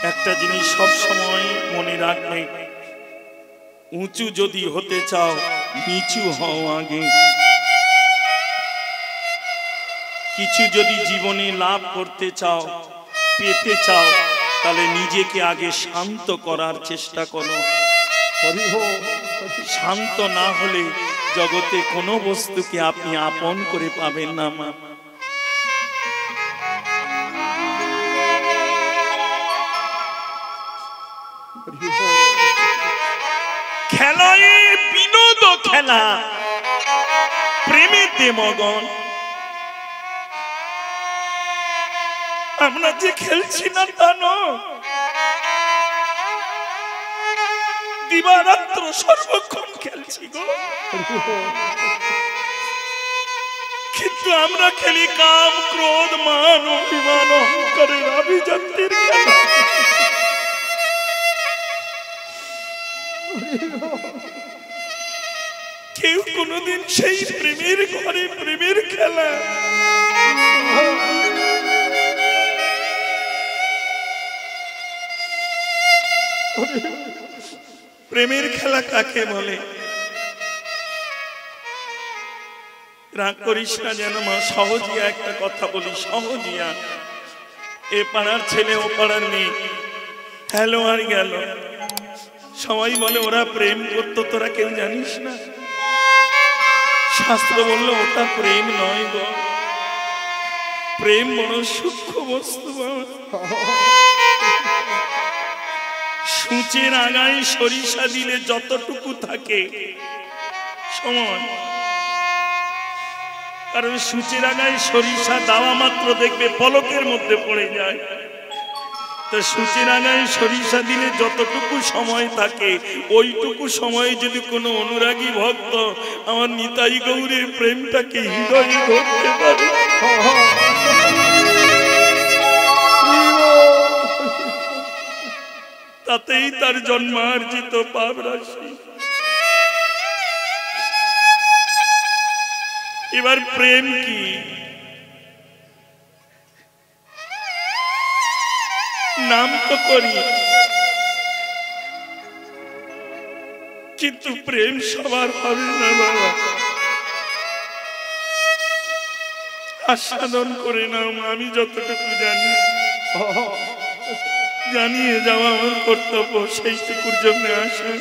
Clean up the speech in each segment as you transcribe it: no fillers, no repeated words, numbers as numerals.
একটা জিনিস সব সময় মনে রাখবে, উঁচু যদি হতে চাও নিচু হও আগে। কিছু যদি জীবনে লাভ করতে চাও, পেতে চাও, তাহলে নিজেকে আগে শান্ত করার চেষ্টা করো। শান্ত না হলে জগতে কোনো বস্তুকে আপনি আপন করে পাবেন না। মা, খেলায় বিনোদ খেলা, প্রেমেতে মগন। আমরা যে খেলছি না তা নয়, দিবারাত্র সর্বক্ষণ খেলছি গো। কিন্তু আমরা খেলি কাম, ক্রোধ, মান, অভিমান, অহংকারের আভিজাত্যের খেলা। কেউ কোনোদিন সেই প্রেমের ঘরে প্রেমের খেলা, প্রেমের খেলা কাকে বলে? রাগ করিস না যেন মা, সহজিয়া একটা কথা বলি, সহজিয়া। এ পাড়ার ছেলে ও পাড়ার মেয়ে হ্যালো আর গেল, সবাই বলে ওরা প্রেম করতো, তোরা কেউ জানিস না। শাস্ত্র বললো ওটা প্রেম নয় গো, প্রেম বড় সূক্ষ্ম বস্তু। সূচের আগায় সরিষা দিলে যতটুকু থাকে সময়, কারণ সূচের আগায় সরিষা দেওয়া মাত্র দেখবে পলকের মধ্যে পড়ে যায়। তো সূচের আগায় সরিষা দিলে যতটুকু সময় থাকে, ওইটুকু সময়ে যদি কোনো অনুরাগী ভক্ত আমার নিতাই গৌরের প্রেমটাকে হৃদয়ে ধরতে পারে, তাতেই তার জন্মার্জিত পাপ রাশি। এবার প্রেম কি? নাম তো করি, কিন্তু প্রেম সবার হবে না বাবা। আস্বাদন করে নাও, আমি যতটুকু জানি, জানিয়ে যাওয়া আমার কর্তব্য, সেইটুকুর জন্য আসা।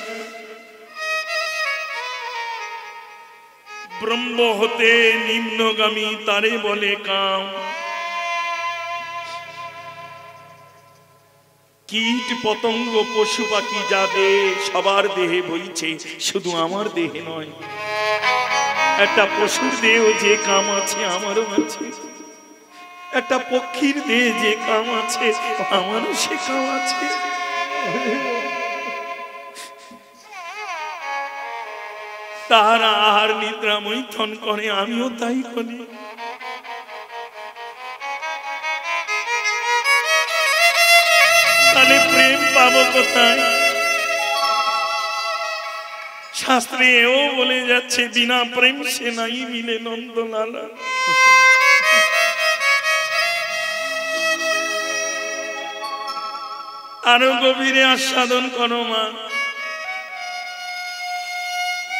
ব্রহ্ম হতে নিম্নগামী তারে বলে কাম। কীট পতঙ্গ পশু পাখি যা দেহে সবার দেহে বইছে, শুধু আমার দেহে নয়। একটা পশুর দেহ যে কাম আছে আমারও আছে, একটা পক্ষীর দেহ যে কাম আছে আমারও সে কাম আছে। তাহারা আহার নিদ্রা মৈথন করে, আমিও তাই করি। তাহলে প্রেম পাবো কোথায়? শাস্ত্রে এও বলে যাচ্ছে, বিনা প্রেম সে নাই মিলে নন্দলালা। আরো গভীরে আস্বাদন করো মা।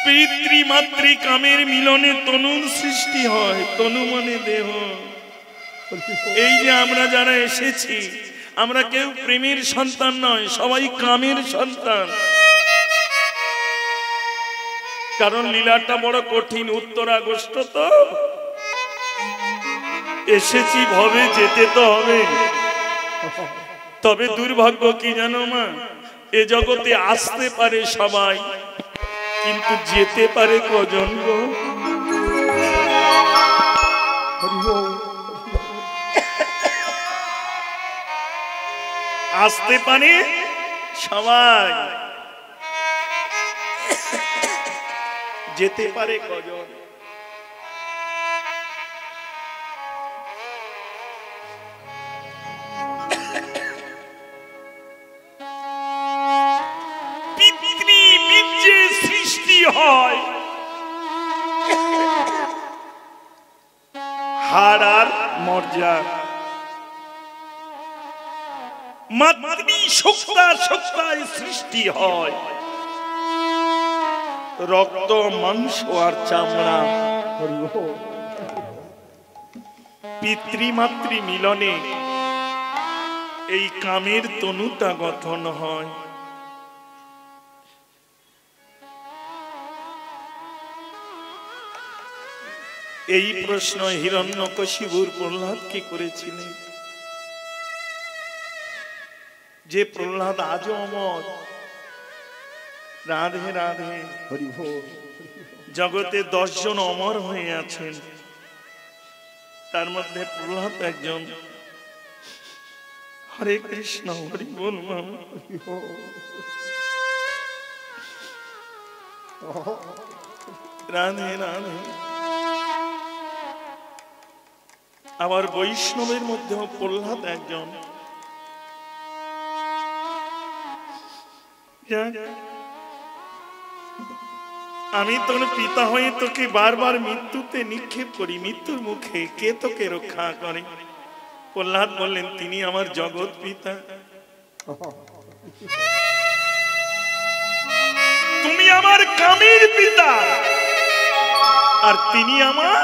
পিতৃমাতৃ কামের মিলনে তনুর সৃষ্টি হয়, তনু মানে দেহ। এই যে আমরা যারা এসেছি, আমরা কেউ প্রেমের সন্তান নয়, সবাই কামের সন্তান। কারণ লীলাটা বড় কঠিন। উত্তর আগস্ট তো এসেছি ভবে, যেতে তো হবে। তবে দুর্ভাগ্য কি জানো মা, এ জগতে আসতে পারে সবাই, কিন্তু যেতে পারে কজন গো? আসতে পারে সবাই, যেতে পারে কজন? পিতৃবীর্যে সৃষ্টি হয় হাড় আর মর্যাদা। মাতৃ সত্তায় সৃষ্টি হয়, রক্ত মাংস আর চামড়া। পিতৃমাতৃ মিলনে এই কামের তনুটা গঠন হয়। এই প্রশ্ন হিরণ্যকশিপুর প্রহ্লাদকে করেছিলেন, যে প্রহ্লাদ আজও অমর। রাধে রাধে। জগতে 10 জন অমর হয়ে আছেন, তার মধ্যে প্রহ্লাদ একজন। হরে কৃষ্ণ, হরি বল। রাধে রাধে। আবার বৈষ্ণবের মধ্যেও প্রহ্লাদ একজন। আমি তোর পিতা হয়ে তোকে বারবার মৃত্যুতে নিক্ষেপ করি, মৃত্যুর মুখে কে তোকে রক্ষা করে? প্রহ্লাদ বললেন, তিনি আমার জগৎ পিতা। তুমি আমার কামের পিতা, আর তিনি আমার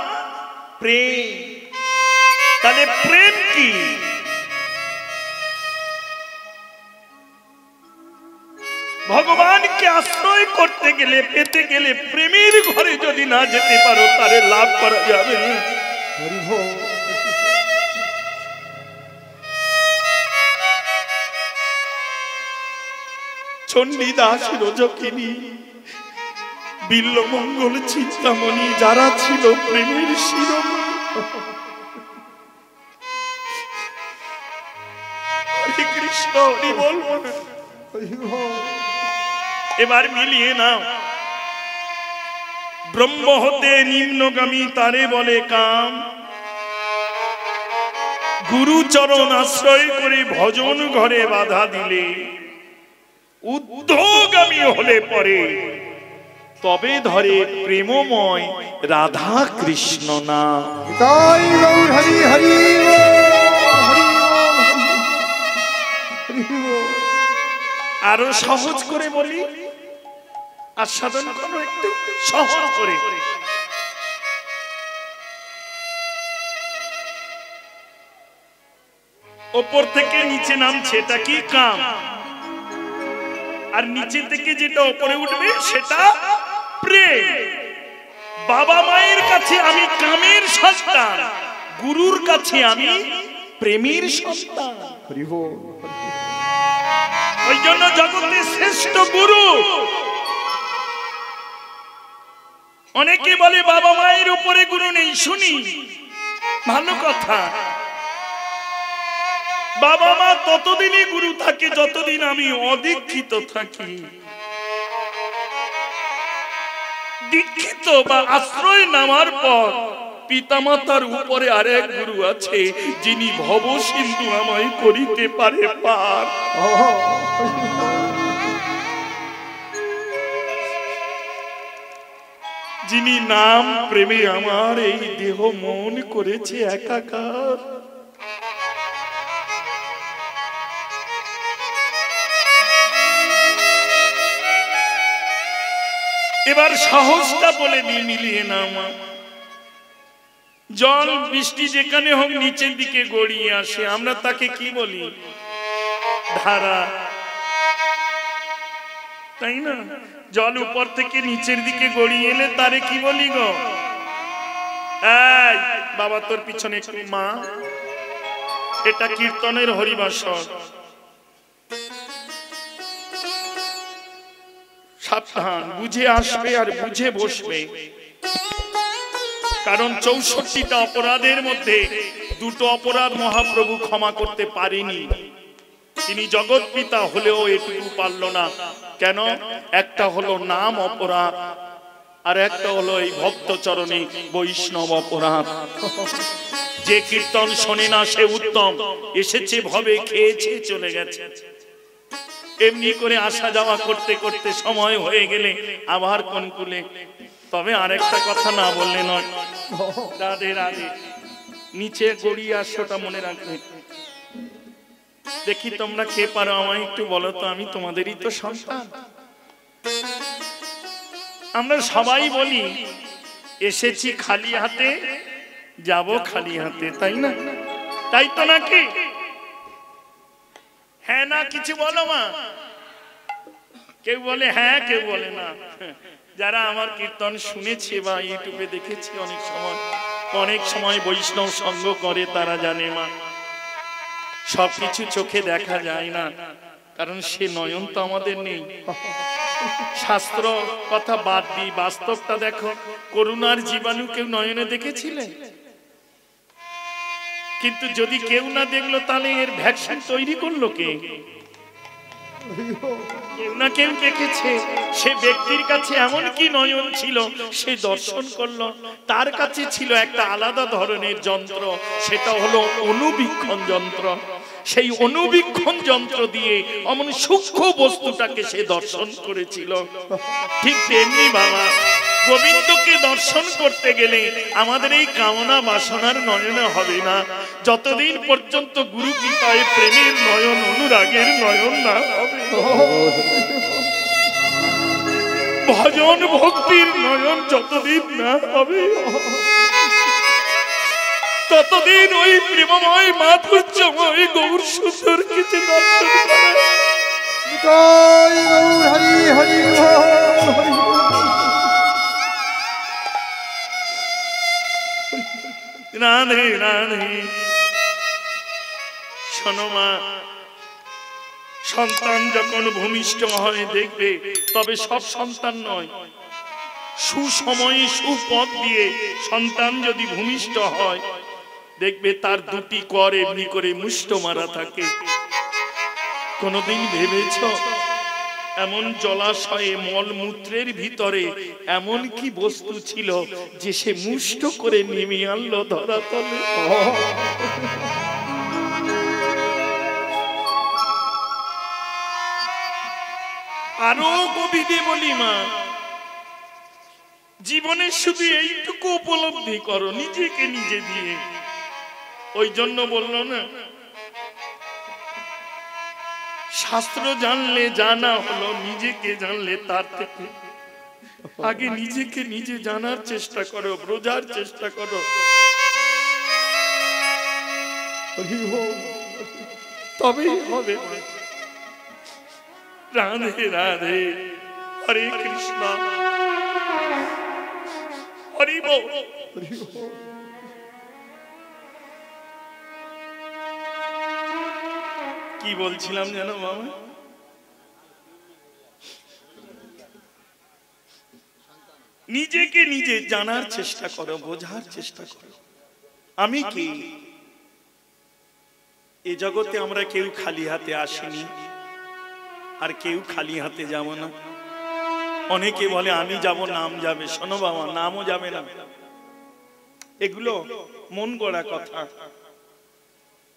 প্রেম। তাহলে প্রেম কি? ভগবানকে আশ্রয় করতে গেলে, পেতে গেলে প্রেমের ঘরে যদি না যেতে পারো, তারে লাভ করা যাবে না। চণ্ডীদাস, রজকিনী, বিল্বমঙ্গল, চিন্তামণি যারা ছিল প্রেমের শিরোমণি। হরে কৃষ্ণ, হরি বল। এবার মিলিয়ে নাও, ব্রহ্ম হতে নিম্নগামী তারে বলে কাম। গুরু চরণ আশ্রয় করে ভজন ঘরে বাধা দিলে, ঊর্ধ্বগামী হলে পরে তবে ধরে প্রেমময় রাধা কৃষ্ণ নাম। আরো সহজ করে বলি, আর সাধন করো একটু সহজ করে। ওপর থেকে নিচে নামছে, এটা কি কাম? আর নিচে থেকে যেটা উপরে উঠবে সেটা প্রেম। বাবা মায়ের কাছে আমি কামের সন্তান, গুরুর কাছে আমি প্রেমের সন্তান। ওই জন্য জগতের শ্রেষ্ঠ গুরু। অনেকে বলে বাবা মায়ের উপরে গুরু নেই, শুনি, ভালো কথা। বাবা মা ততদিনই গুরু থাকে যতদিন আমি অদীক্ষিত থাকি। দীক্ষিত বা আশ্রয় নামার পর পিতামাতার উপরে আরেক গুরু আছে, যিনি ভব সিন্ধু আমায় করিতে পারে পার। যিনি নাম প্রেমে আমার এই দেহ মন করেছে একাকার। এবার সাহসটা বলে নি, মিলিয়ে নাও। জল বৃষ্টি যেখানে হোক নিচের দিকে গড়িয়ে আসে, আমরা তাকে কি বলি? ধারা, তাই না? জল উপর থেকে নিচের দিকে গড়িয়ে এলে তারে কি বলি গো? এই বাবা, তোর পিছনে একটু মা। এটা কীর্তনের হরিবাসর। সাবধান, বুঝে আসবে আর বুঝে বসবে। কারণ 64টা অপরাধের মধ্যে 2টো অপরাধ মহাপ্রভু ক্ষমা করতে পারেনি। তিনি জগৎ পিতা হলেও এটুকু পারল না। কেন? একটা হলো নাম অপরাধ, আর একটা হলো এই ভক্ত চরণে বৈষ্ণব অপরাধ। যে কীর্তন শোনে না সে উত্তম, এসেছে ভবে, খেয়েছে, চলে গেছে। এমনি করে আসা যাওয়া করতে করতে সময় হয়ে গেলে আবার কোন কুলে। তবে আরেকটা কথা না বললে নয়। রাধে রাধে। নিচে গড়িয়ে আসোটা মনে রাখবে। দেখি তোমরা কে পারো আমায় একটু বলো তো, আমি তোমাদেরই তো সন্তান। আমরা সবাই বলি এসেছি খালি হাতে, যাব খালি হাতে, তাই না? তাই তো নাকি? হ্যাঁ না কিছু বলো মা। কেউ বলে হ্যাঁ, কেউ বলে না। যারা আমার কীর্তন শুনেছে বা ইউটিউবে দেখেছি অনেক সময় বৈষ্ণব সঙ্গ করে, তারা জানে মা সবকিছু চোখে দেখা যায় না, কারণ সে নয়ন তো আমাদের নেই। শাস্ত্র কথা বাদ দিই, বাস্তবটা দেখো। করুণার জীবাণু কেউ নয়নে দেখেছিলে? কিন্তু যদি কেউ না দেখলো তাহলে এর ভ্যাকসিন তৈরি করলো কে? কেউ না কেউ দেখেছে। সে ব্যক্তির কাছে এমন কি নয়ন ছিল, সে দর্শন করলো। তার কাছে ছিল একটা আলাদা ধরনের যন্ত্র, সেটা হলো অনুবীক্ষণ যন্ত্র। সেই অনুবীক্ষণ যন্ত্র দিয়ে অমন সূক্ষ্ম বস্তুটাকে সে দর্শন করেছিল। ঠিক তেমনি বাবা, গোবিন্দকে দর্শন করতে গেলে আমাদের এই কামনা বাসনার নয়নে হবে না, যতদিন পর্যন্ত গুরু কৃপায় প্রেমের নয়ন, অনুরাগের নয়ন না হবে। ভজন ভক্তির নয়ন যতদিন না হবে, ততদিন ওই প্রেমময় মাধুর্যময় গৌর সুন্দর কিছু দর্শন করে। রাধে রাধে। শোনো মা, সন্তান যখন ভূমিষ্ঠ হয় দেখবে, তবে সব সন্তান নয়, সুসময়ে সুপথ দিয়ে সন্তান যদি ভূমিষ্ঠ হয় দেখবে তার দুটি কর এমনি করে মুষ্ট মারা থাকে। কোনদিন ভেবেছ এমন জলাশয়ে মলমূত্রের ভিতরে এমন কি বস্তু ছিল যে সে মুষ্ট করে নেমে আনলো ধরাতলে? আরো কবিতে বলি মা, জীবনে শুধু এইটুকু উপলব্ধি করো নিজেকে নিজে দিয়ে। ওই জন্য বললো না, শাস্ত্র জানলে জানা হলো, নিজেকে জানলে তার থেকে আগে নিজেকে নিজে জানার চেষ্টা করো, বোঝার চেষ্টা করো, তবেই হবে। রাধে রাধে, হরে কৃষ্ণ, হরি বল। কি বলছিলাম জানো বাবা? নিজেকে নিজে জানার চেষ্টা করো, বোঝার চেষ্টা করো আমি কি। এই জগতে আমরা কেউ খালি হাতে আসিনি, আর কেউ খালি হাতে যাব না। অনেকে বলে আমি যাব, নাম যাবে। শোনো বাবা, নামও যাবে না, এগুলো মন গড়া কথা।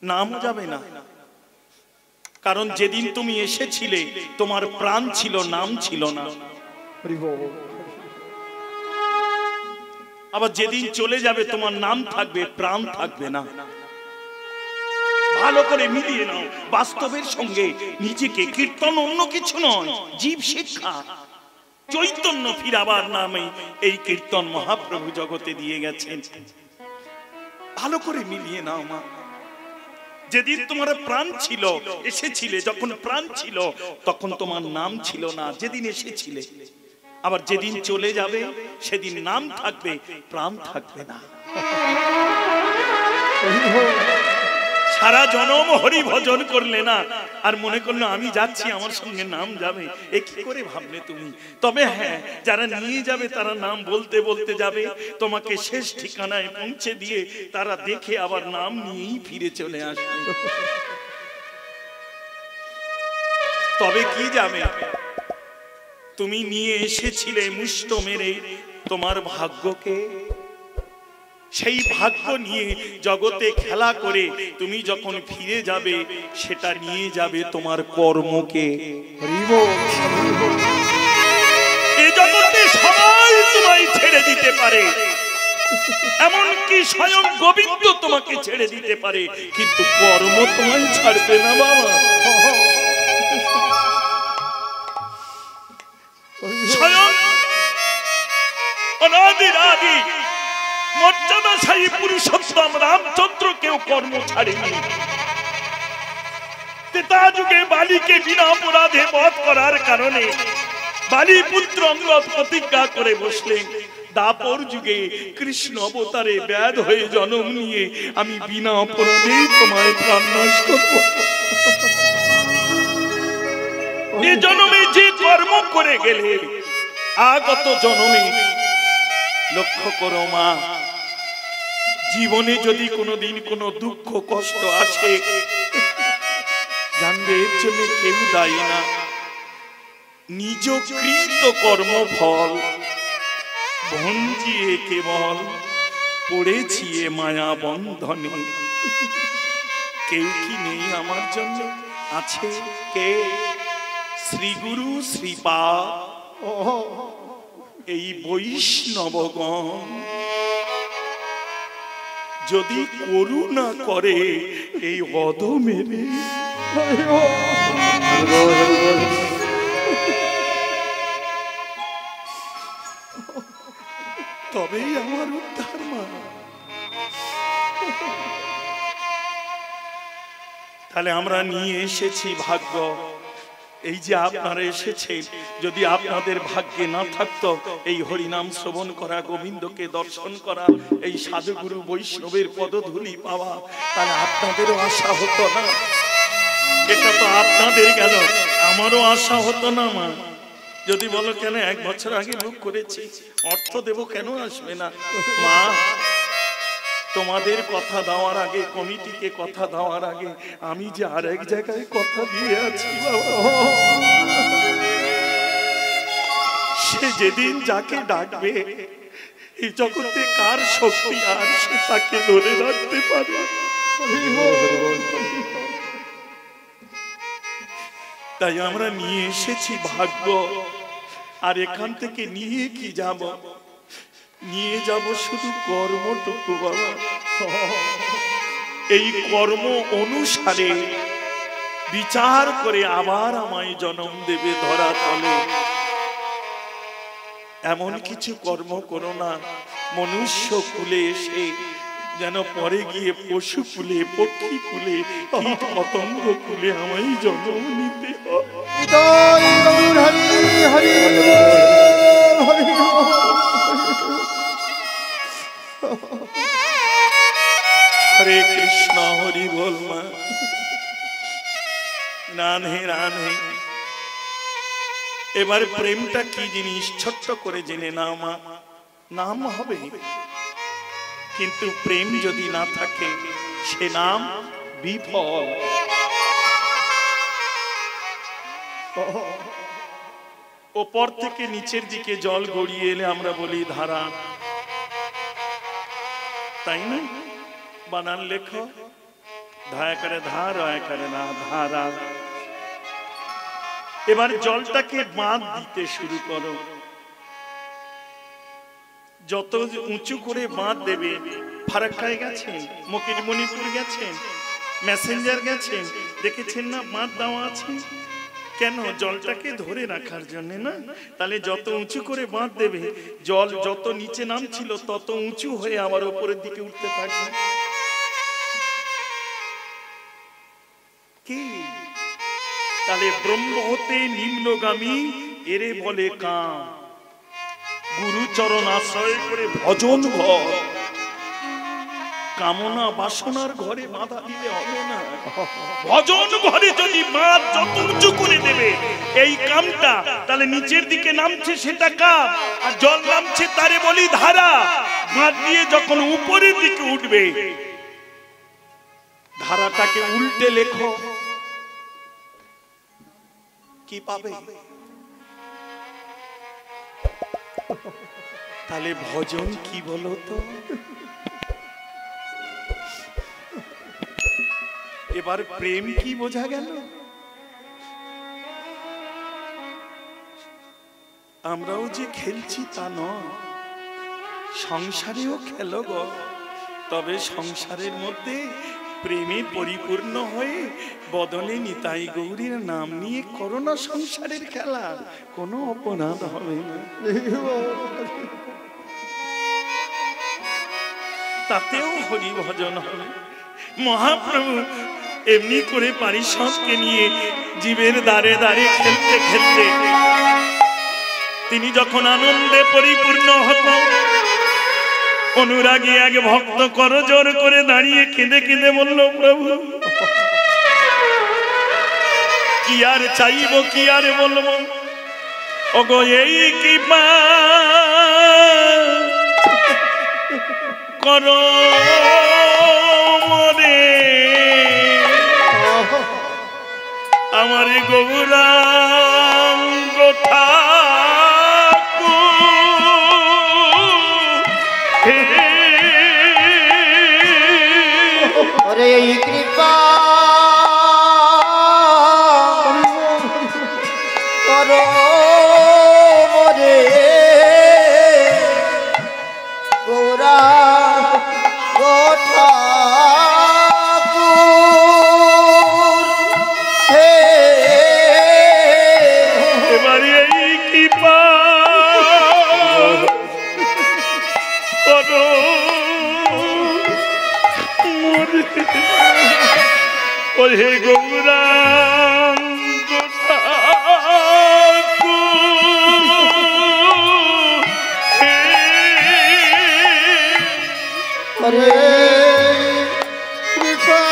নামও যাবে না, কারণ যেদিন তুমি এসেছিলে তোমার প্রাণ ছিল, নাম ছিল না। আবার যেদিন চলে যাবে তোমার নাম থাকবে, প্রাণ থাকবে না। ভালো করে মিলিয়ে নাও বাস্তবের সঙ্গে নিজেকে। কীর্তন অন্য কিছু নয়, জীব শিক্ষা, চৈতন্য ফিরাবার নামে এই কীর্তন মহাপ্রভু জগতে দিয়ে গেছেন। ভালো করে মিলিয়ে নাও মা। যেদিন তোমার প্রাণ ছিল, এসেছিলে যখন প্রাণ ছিল, তখন তোমার নাম ছিল না যেদিন এসেছিলে। আবার যেদিন চলে যাবে সেদিন নাম থাকবে, প্রাণ থাকবে না। সারা জনম হরি ভজন করলে না, আর মনে করলো আমি যাচ্ছি আমার সঙ্গে নাম যাবে, এ কি করে ভাবলে তুমি? তবে হ্যাঁ, যারা নিয়ে যাবে তারা নাম বলতে বলতে যাবে, তোমাকে শেষ ঠিকানায় পৌঁছে দিয়ে তারা দেখে আবার নাম নিয়েই ফিরে চলে আসবে। তবে কি যাবে, তুমি নিয়ে এসেছিলে মুষ্ট মেরে তোমার ভাগ্যকে। সেই ভাগ্য নিয়ে জগতে খেলা করে তুমি যখন ফিরে যাবে, সেটা নিয়ে যাবে তোমার কর্মকে। এই জগতে সবাই তোমায় ছেড়ে দিতে পারে, এমনকি স্বয়ং গোবিন্দ তোমাকে ছেড়ে দিতে পারে, কিন্তু কর্ম তোমায় ছাড়বে না বাবা। স্বয়ং অনাদির আদি মর্যাদাশালী পুরুষোত্তম রামচন্দ্র কেউ কর্ম ছাড়েনি। ত্রেতা যুগে বালিকে বিনা অপরাধে বধ করার কারণে বালি পুত্র অঙ্গদ প্রতিজ্ঞা করে বসলেন, দাপর যুগে কৃষ্ণ অবতারে ব্যাধ হয়ে জন্ম নিয়ে আমি বিনা অপরাধে তোমায় প্রাণনাশ করব। এ জন্মে যে কর্ম করে গেলে আগত জন্মে, লক্ষ্য করো মা, জীবনে যদি কোনোদিন কোনো দুঃখ কষ্ট আসে, জানবে এর জন্য কেউ দায়ী না, নিজ কৃত কর্মফল ভঞ্জিয়ে কেবল পড়েছি এ মায়া বন্ধনে। কেউ কি নেই আমার জন্য? আছে। কে? শ্রী গুরু শ্রীপাদ, এই বৈষ্ণবগণ যদি করুণা করে এই অধমেরে, তবেই আমার উদ্ধার মা। তাহলে আমরা নিয়ে এসেছি ভাগ্য। এই যে আপনারা এসেছেন, যদি আপনাদের ভাগ্যে না থাকতো এই হরিনাম শ্রবণ করা, গোবিন্দকে দর্শন করা, এই সাধুগুরু বৈষ্ণবের পদধূলি পাওয়া, তাহলে আপনাদেরও আশা হতো না? এটা তো আপনাদের গেল, আমারও আশা হতো না মা? যদি বলো কেন 1 বছর আগে বুক করেছি, অর্থ দেব, কেন আসবে না? মা, তোমাদের কথা দেওয়ার আগে, কমিটিকে কথা দেওয়ার আগে আমি যে আরেক জায়গায় কথা দিয়ে আছি বাবা, সে যেদিন যাকে ডাকবে এই জগতে কার শক্তি আর সে তাকে ধরে রাখতে পারে? তাই আমরা নিয়ে এসেছি ভাগ্য। আর এখান থেকে নিয়ে কি যাব? নিয়ে যাব শুধু কর্মটুকু বাবা। এই কর্ম অনুসারে বিচার করে আবার আমায় জন্ম দেবে ধরা তলে। এমন কিছু কর্ম করো না মনুষ্য কুলে এসে যেন পরে গিয়ে পশু কুলে, পক্ষী কুলে, কীট পতঙ্গ কুলে আমায় জন্ম নিতে হরে কৃষ্ণ হরি বল মা। রাধে রাধে। এবার প্রেমটা কি জিনিস ছোট্ট করে জেনে নাও মা। নাম হবে, কিন্তু প্রেম যদি না থাকে সে নাম বিফল। ওপর থেকে নিচের দিকে জল গড়িয়ে এলে আমরা বলি ধারা, তাই না? বানান লেখো, ধায় করে ধার, রয় করে না, ধারা। এবার জলটাকে বাঁধ দিতে শুরু করো। যত উঁচু করে বাঁধ দেবে, ফারাক্কায় গেছেন, মণিপুর গেছেন, মেসেঞ্জার গেছেন, দেখেছেন না বাঁধ দেওয়া আছে কেন? জলটাকে ধরে রাখার জন্য না? তাহলে যত উঁচু করে বাঁধ দেবে, জল যত নিচে নামছিল তত উঁচু হয়ে আবার উপরের দিকে উঠতে থাকবে। কি? তাহলে ব্রহ্ম হতে নিম্নগামী এরে বলে কাম। গুরুচরণ আশ্রয় করে ভজন ঘর, কামনা বাসনার ঘরে বাধা দিলে হবে না। ভজন ঘরে যদি বাঁধ যত উঁচু করে দেবে এই কামটা, তাহলে নিচের দিকে নামছে সেটা কাম, আর জল নামছে তারে বলি ধারা। বাঁধ দিয়ে যখন উপরের দিকে উঠবে, ধারাটাকে উল্টে লেখো, কি পাবে? তাহলে ভজন কি বলো তো? এবার প্রেম কি বোঝা গেল? আমরাও যে খেলছি তা নয়, সংসারেও খেলো গো, তবে সংসারের মধ্যে প্রেমে পরিপূর্ণ হয়ে বদলে নিতাই গৌরীর নাম নিয়ে করোনা সংসারের খেলা, কোনো অপরাধ হবে না, তাতেও হরি ভজন হবে। মহাপ্রভু এমনি করে পারিষদকে নিয়ে জীবের দ্বারে দ্বারে খেলতে খেলতে তিনি যখন আনন্দে পরিপূর্ণ হতো, অনুরাগী এক ভক্ত করজোর করে দাঁড়িয়ে কেঁদে কেঁদে বলল, প্রভু কি আর চাইব, কি আর বলবো, ওগো এই কৃপা করো মরে আমার গৌরাঙ্গ ঠাকুর, এই কৃপা করো মোরে গৌরাঙ্গ ঠাকুর, হে এবারে এই কৃপা করো ওহে গৌরাঙ্গ ঠাকুর, হরে কৃপা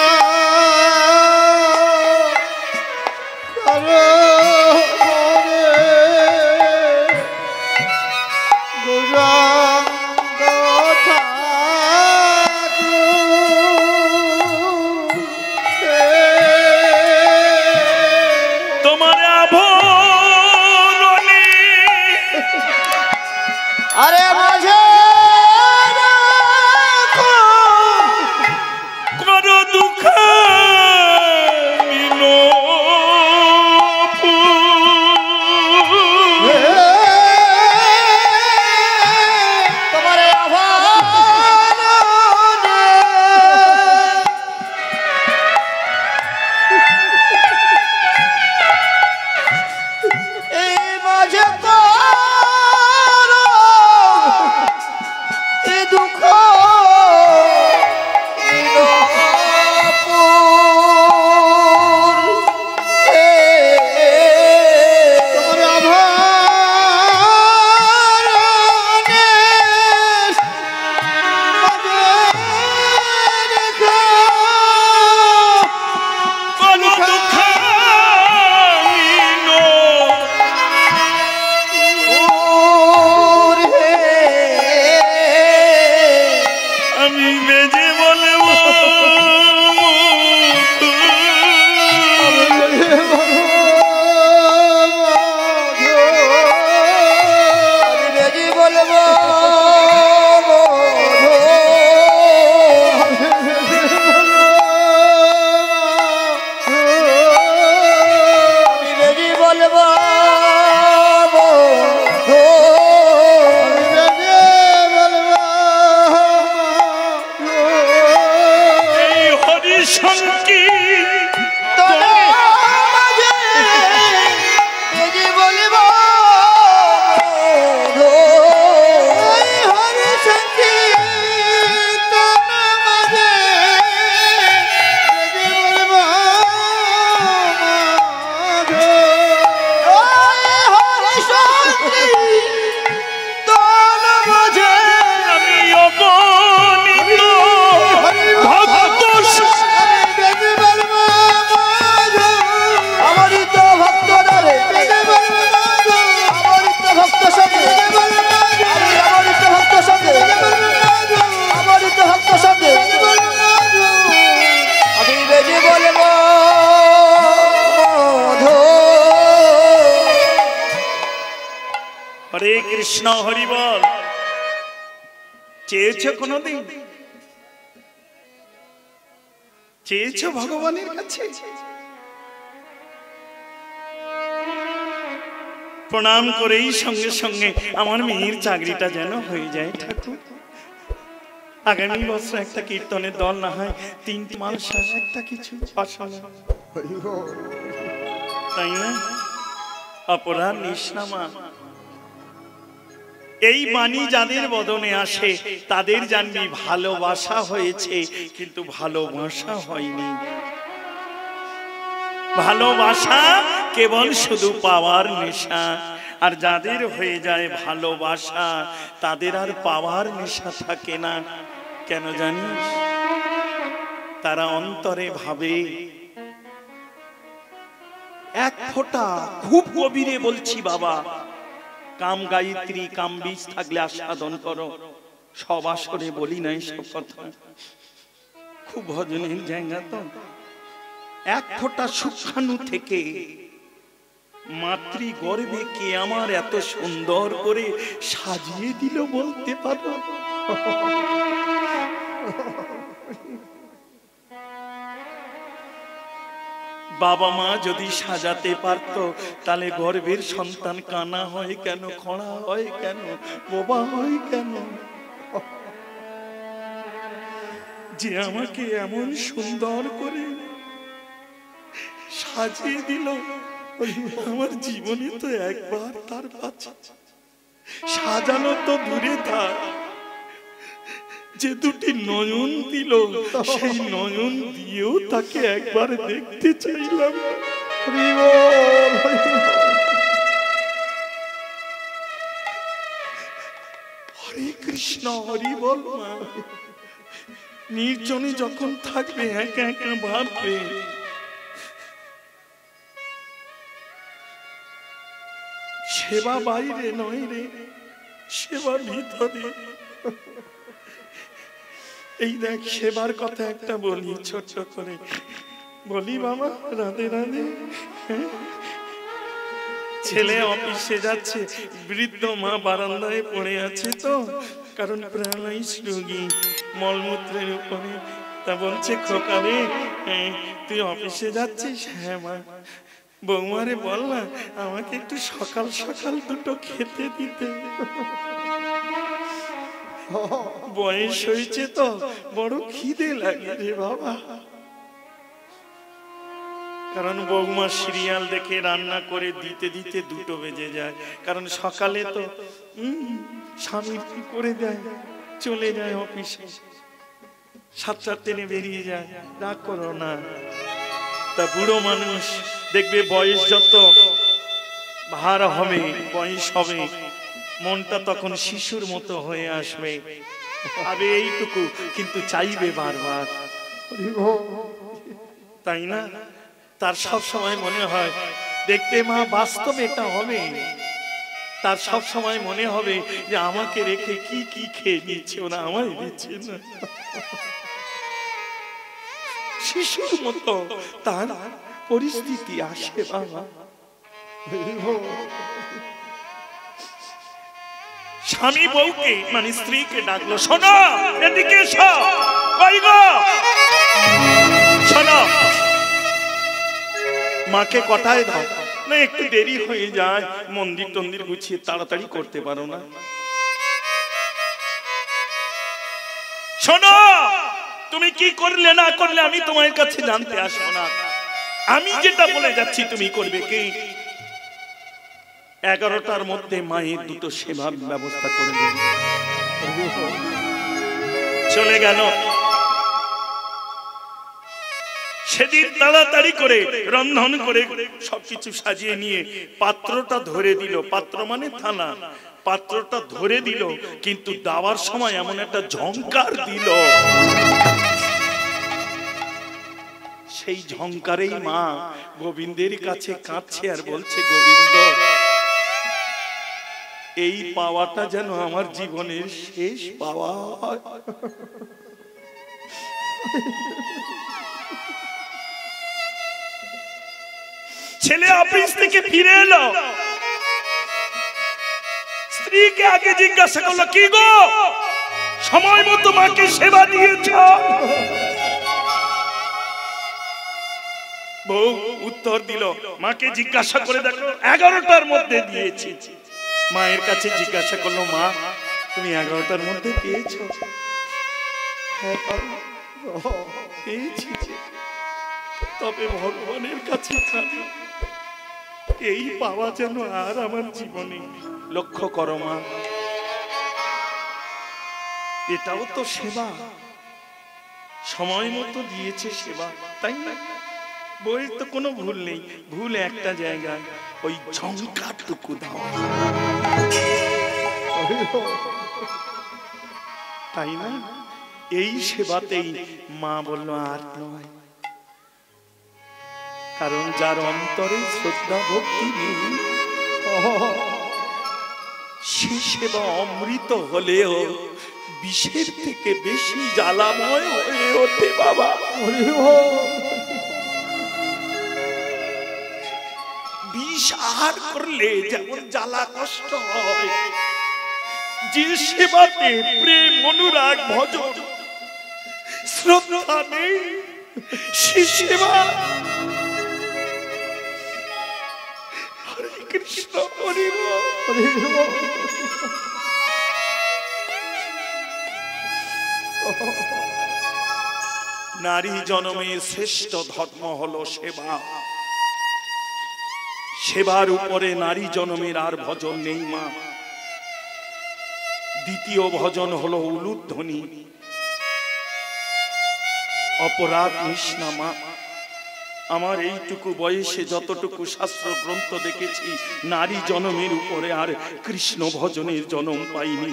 করো মোরে গৌরাঙ্গ ঠাকুর, তোমার আভরণে আরে মাঝে করো দুঃখ তোমার এই মাঝে এই দুঃখ হরে কৃষ্ণ হরি বল। চেয়েছো কোনদিন? চেয়েছো ভগবানের কাছে? প্রণাম করেই সঙ্গে সঙ্গে আমার মেয়ের চাকরিটা যেন হয়ে যায় ঠাকুর। আগামী বছর একটা কীর্তনের দল না হয় 3 মাস একটা কিছু আসলে, তাই না? অপরাধ নিঃস্নামা এই বাণী যাদের বদনে আসে তাদের জানবি ভালোবাসা হয়েছে, কিন্তু ভালোবাসা হয়নি। ভালোবাসা কেবল শুধু পাওয়ার নেশা, আর যাদের হয়ে যায় ভালোবাসা তাদের আর পাওয়ার নেশা থাকে না। কেন জানিস? তারা অন্তরে ভাবে, এক ফোঁটা, খুব গভীরে বলছি বাবা, কাম গায়ত্রী কাম বীজ থাকলে আস্বাদন করো। সব আসরে বলি নাই সব কথা, খুব ভজনের জায়গা তো। এক ফোঁটা সূক্ষ্মাণু থেকে মাতৃ গর্ভে কে আমার এত সুন্দর করে সাজিয়ে দিল বলতে পারো? বাবা মা যদি সাজাতে পারতো তাহলে গর্ভের সন্তান কানা হয় কেন, খোঁড়া হয় কেন, বোবা হয় কেন? যে আমাকে এমন সুন্দর করে সাজিয়ে দিল, আমার জীবনে তো একবার তার কাছে সাজানো তো দূরে থাক, যে দুটি নয়ন দিল সেই নয়ন দিয়েও তাকে একবার দেখতে চাইলাম। হরে কৃষ্ণ, হরি বল। মা নির্জনে যখন থাকবে, একা একা ভাববে, সেবা বাইরে নয় রে, সেবা ভিতরে। এই দেখ, সেবার কথা একটা বলি, ছোট করে বলি বাবা, রাধে রাধে। ছেলে অফিসে যাচ্ছে, বৃদ্ধ মা বারান্দায় পড়ে আছে তো, কারণ প্যারালাইজ রোগী, মলমূত্রের উপরে। তা বলছে, খোকা রে তুই অফিসে যাচ্ছিস? হ্যাঁ মা। বৌমারে বল না আমাকে একটু সকাল সকাল দুটো খেতে দিতে, বয়স হয়েছে তো বড় খিদে লাগে রে বাবা। কারণ বৌমা সিরিয়াল দেখে রান্না করে দিতে দিতে 2টো বেজে যায়, কারণ সকালে তো স্বামী করে দেয়, চলে যায় অফিসে, 7টার ট্রেনে বেরিয়ে যায়। রাগ করো না। তা বুড়ো মানুষ দেখবে বয়স যত ভার হবে, বয়স হবে, মনটা তখন শিশুর মতো হয়ে আসবে, আবে এইটুকু, কিন্তু চাইবে বারবার, তাই না? তার সব সময় মনে হয়, দেখবে মা বাস্তবে এটা হবে, তার সব সময় মনে হবে যে আমাকে রেখে কি কি খেয়ে নিচ্ছে ওরা, আমায় দিচ্ছে না। শিশুর মতো তার পরিস্থিতি আসে বাবা। স্বামী বউকে মানে স্ত্রীকে ডাকলো, শোনো এদিকে এসো, কই গো শোনো, মাকে কটায় দাও না, একটু দেরি হয়ে যায়, মন্দির টন্দির গুছিয়ে তাড়াতাড়ি করতে পারো না? শোনো, তুমি কি করলে না করলে আমি তোমার কাছে জানতে আসবো না, আমি যেটা বলে যাচ্ছি তুমি করবে কি? 11টার মধ্যে মায়ের 2টো সেবার ব্যবস্থা করে দেবে। চলে গেল। সেদিন তাড়াতাড়ি করে রন্ধন করে সবকিছু সাজিয়ে নিয়ে পাত্রটা ধরে দিল, পাত্র মানে থালা, পাত্রটা ধরে দিল, কিন্তু দেওয়ার সময় এমন একটা ঝংকার দিল, সেই ঝংকারেই মা গোবিন্দের কাছে কাঁদছে আর বলছে, গোবিন্দ এই পাওয়াটা যেন আমার জীবনের শেষ পাওয়া। ছেলে অফিস থেকে ফিরে এলো, স্ত্রীকে আগে জিজ্ঞাসা করলো, কি গো সময় মতো মাকে সেবা দিয়েছ? বউ উত্তর দিল, মাকে জিজ্ঞাসা করে দেখো, 11টার মধ্যে দিয়েছি। মায়ের কাছে জিজ্ঞাসা করলো, মা তুমি 11টার মধ্যে পেয়েছো? হ্যাঁ পেয়েছি, তবে ভগবানের কাছে জানি এই পাওয়া যেন আর আমার জীবনে। লক্ষ্য করো মা, এটাও তো সেবা, সময় মতো দিয়েছে সেবা, তাই না? বইয়ের তো কোনো ভুল নেই, ভুল একটা জায়গায়, ওই ঝংকারটুকু দাও, তাই না? এই সেবাতেই মা বলল আর নয়, কারণ যার অন্তরে শ্রদ্ধা ভক্তি নেই সে সেবা অমৃত হলেও বিষের থেকে বেশি জ্বালাময় হয়ে ওঠে বাবা। বিষ আহার করলে যেমন জ্বালা কষ্ট হয়, যে সেবাতে প্রেম অনুরাগ ভজন শ্রদ্ধা নেই সে সেবা। হরে কৃষ্ণ, হরে রাম। নারী জনমের শ্রেষ্ঠ ধর্ম হলো সেবা। সেবার উপরে নারী জনমের আর ভজন নেই মা। দ্বিতীয় ভজন হলো উলুধ্বনি, অপরাধ নিষ্ণা মা। আমার এইটুকু বয়সে যতটুকু শাস্ত্র গ্রন্থ দেখেছি, নারী জনমের উপরে আর কৃষ্ণ ভজনের জন্ম পাইনি।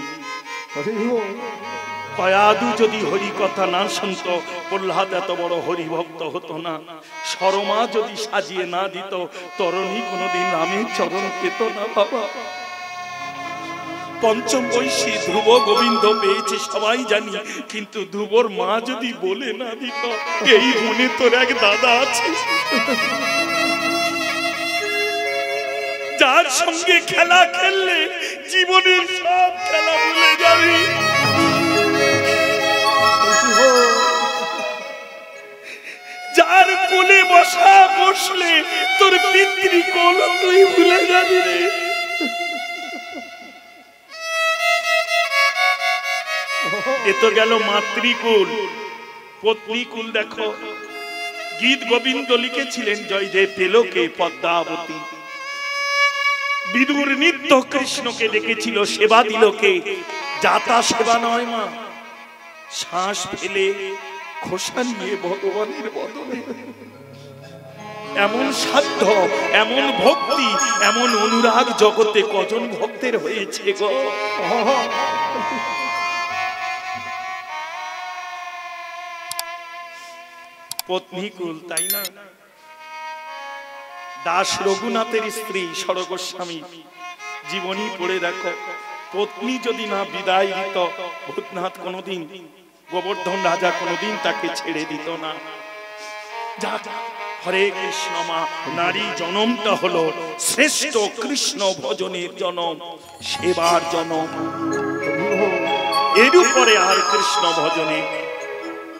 কয়াদু যদি হরি কথা না শুনত, প্রহ্লাদ এত বড় হরিভক্ত হতো না। সরমা যদি সাজিয়ে না দিত, তরণী কোনোদিন রামের চরণ পেত না বাবা। পঞ্চম বৈশী ধ্রুব গোবিন্দ পেয়েছে সবাই জানি, কিন্তু ধ্রুবর মা যদি বলে না দিত, এই মনে তোর এক দাদা আছে যার সঙ্গে খেলা খেললে জীবনের সব খেলা ভুলে যাবি, যার কোলে বসলে তোর পিতৃকোল তুই ভুলে যাবি রে। এ তো গেল মাতৃকুল। পত্নীকুল দেখো, গীত গোবিন্দ লিখেছিলেন জয়দেব পেলকে পদ্মাবতী। বিদুর নিত্য কৃষ্ণকে ডেকেছিল, সেবা দিল কে? যাতা সেবা নয় মা, শ্বাস ফেলে খোসা নিয়ে ভগবানের বদলে। এমন সাধ্য, এমন ভক্তি, এমন অনুরাগ জগতে কজন ভক্তের হয়েছে গো। পত্নীকুল, তাই না? দাস রঘুনাথের স্ত্রী সরগোস্বামী জীবনী পড়ে দেখো, পত্নী যদি না বিদায় দিত, ভূতনাথ কোনোদিন, গোবর্ধন রাজা কোনোদিন তাকে ছেড়ে দিত না। যাক, হরে কৃষ্ণ মা। নারী জনমটা হলো শ্রেষ্ঠ কৃষ্ণ ভজনের জনম, সেবার জনম। এর উপরে আর কৃষ্ণ ভজনে।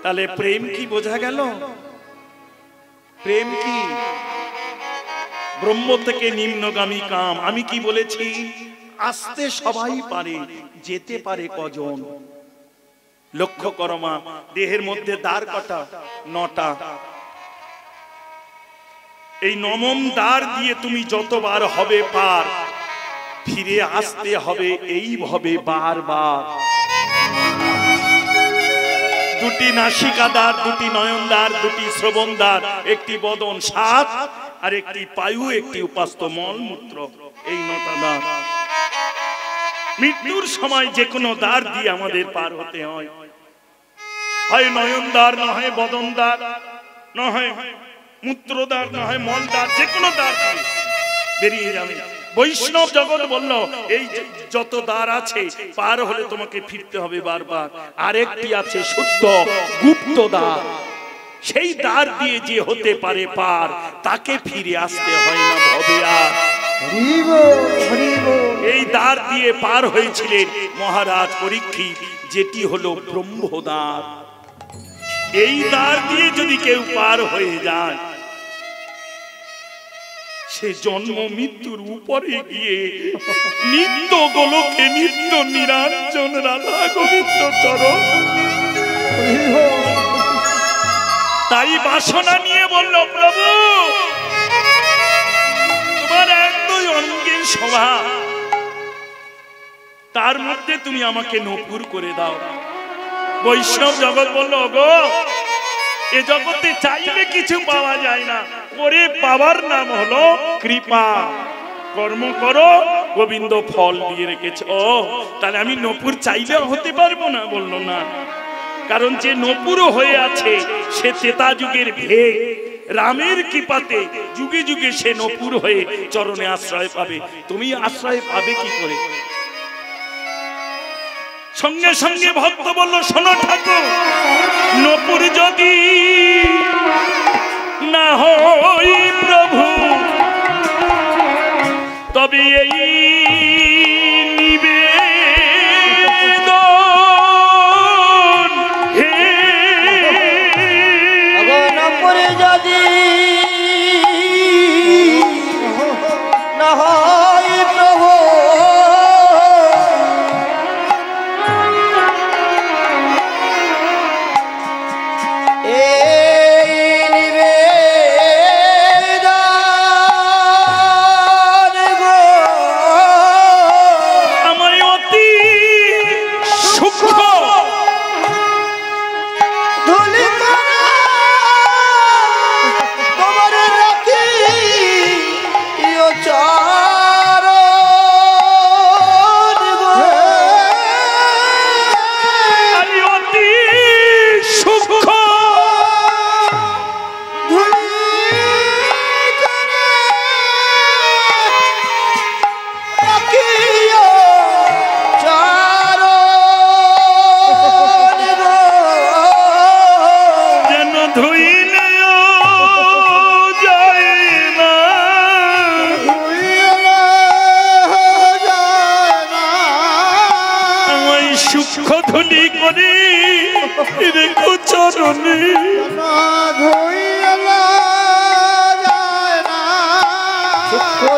তাহলে প্রেম কি বোঝা গেল? প্রেম কি? ব্রহ্ম থেকে নিম্নগামী কাম। আমি কি বলেছি? আসতে সবাই পারে, যেতে পারে কজন? লক্ষ্য করো মা, দেহের মধ্যে দ্বার কটা? 9টা। এই 9ম দ্বার দিয়ে তুমি যতবার হবে পার, ফিরে আসতে হবে এইভাবে বারবার। 2টি নাসিকাদ্বার, 2টি নয়নদ্বার, 2টি শ্রবণদ্বার, একটি বদন 7, আর একটি পায়ু, একটি উপাস্ত মলমূত্র। এই 9টা দ্বার। মৃত্যুর সময় যে কোনো দ্বার দিয়ে আমাদের পার হতে হয়। হয় নয়নদ্বার, না হয় বদনদ্বার, না হয় মূত্রদ্বার, না হয় মলদ্বার, যে কোনো দ্বার দিয়ে বেরিয়ে যাবে। বৈষ্ণব জগৎ বলল, এই যত দ্বার আছে পার হলে তোমাকে ফিরতে হবে বারবার। আরেকটি আছে শুদ্ধ গুপ্ত দ্বার, সেই দ্বার দিয়ে যে হতে পারে পার, তাকে ফিরে আসতে হয় না ভবে আর। এই দ্বার দিয়ে পার হয়েছিলেন মহারাজ পরীক্ষিত, যেটি হলো ব্রহ্মদ্বার। এই দ্বার দিয়ে যদি কেউ পার হয়ে যায়, সে জন্ম মৃত্যুর উপরে গিয়ে নিত্য গোলকে নিত্য নিরঞ্জন রাধা গোবিন্দ চরণ। তাই বাসনা নিয়ে বলল, প্রভু তোমার এক দুই অঙ্গের স্বভাব, তার মধ্যে তুমি আমাকে নপুর করে দাও। বৈষ্ণব জগৎ বলল, গো এ জগতে চাইলে কিছু পাওয়া যায় না, করে পাওয়ার নাম হলো কৃপা। কর্ম করো, গোবিন্দ ফল দিয়ে রেখেছে। ও তাহলে আমি নপুর চাইলেও হতে পারবো না? বললো না, কারণ যে নপুর হয়ে আছে সে ত্রেতা যুগের ভেগ, রামের কৃপাতে যুগে যুগে সে নপুর হয়ে চরণে আশ্রয় পাবে। তুমি আশ্রয় পাবে কি করে? সঙ্গে সঙ্গে ভক্ত বলল, শোনো ঠাকুর, নপুর যদি না হই প্রভু, তবে এই নিবেদন হে নপুর যদি না হয় প্রভু,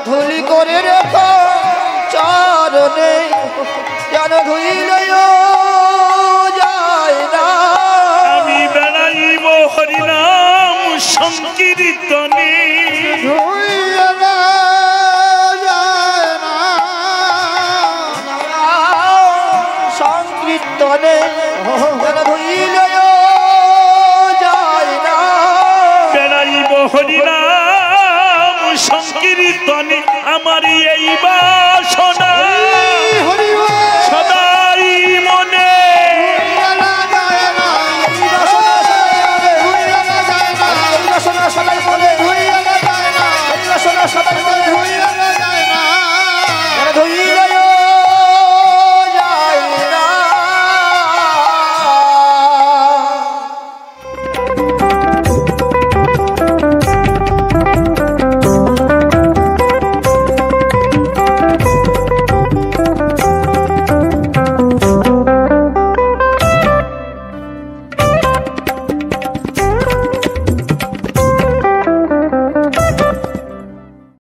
ধুলি করে রেখো চরণে, যেন ধুইলেও যায় না। আমি বেড়াইব হরিনাম সংকীর্তনে, সংকীর্তনে যেন ধুইলেও যায় না। বেড়াইব হরিনাম সংকীর্তনে, আমার এই বাসনা সদাই মনে। সদাই